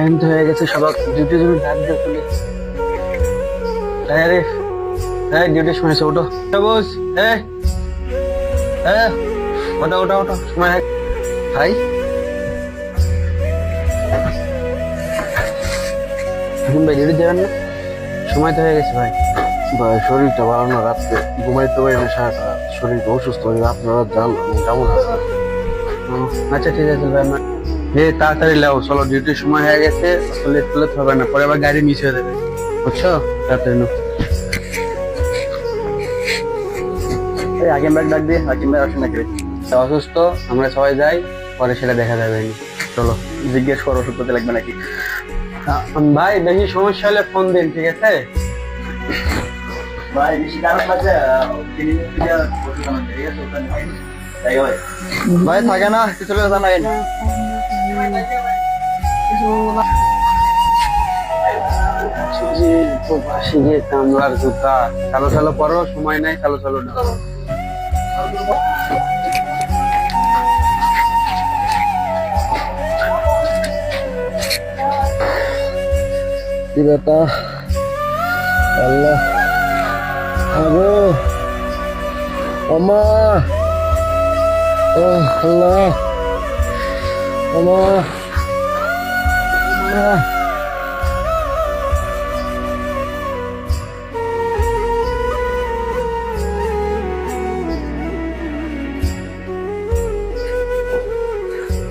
Time তো হয়ে গেছে, সবার ডিউটি জন্য ডাক দিয়ে চলে। আরে হ্যাঁ, ডিউটির সময় আছে, ওঠো বস। হ্যাঁ হ্যাঁ, ওটা ওটা ওটা সময় ভাই। এখন ভাই ডিউটি যাবেন না? সময় তো হয়ে গেছে ভাই। ভাই শরীরটা ভালো না, রাত্রে ঘুমাইতে পারি না, সারাটা শরীরটা অসুস্থ। আপনারা যান, আমি কেমন আছে? আচ্ছা ঠিক আছে ভাই। তাড়াতাড়ি লাও, চলো ডিউটির সময় হয়ে গেছে, লেট করলে হবে না, পরে আবার গাড়ি মিস হয়ে যাবে, বুঝছো? তাড়াতাড়ি নাও। এই হাকিম ভাই ডাক দিয়ে, হাকিম ভাই আসেন নাকি? অসুস্থ, আমরা সবাই যাই, পরে সেটা দেখা যাবে। চলো। জিজ্ঞেস করো ওষুধ পাতি লাগবে নাকি? ভাই বেশি সমস্যা হলে ফোন দিন, ঠিক আছে? ভাই বেশি কারণ লাগছে, ভাই থাকে না, কিছু জানাই পাশে গিয়ে কামলার জুতা। চালো চালো পরো, সময় নাই, চালো চালো না। কি বেটা, আল্লাহ আগো আমা, ও আল্লাহ আমা,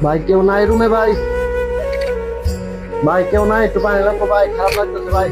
ভাই কেউ নাই রুমে? ভাই ভাই কেউ নাই? একটু পানি রাখো ভাই, খারাপ লাগতেছে ভাই।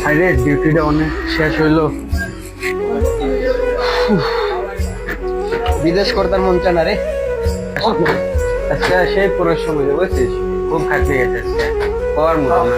আরে ডিউটিটা অনেক শেষ হইলো। বিদেশ করতার মন চায় না রে। আচ্ছা, সেই পুরো সময় বুঝছিস, খুব খাটনি গেছে আজকে, হওয়ার মতো না।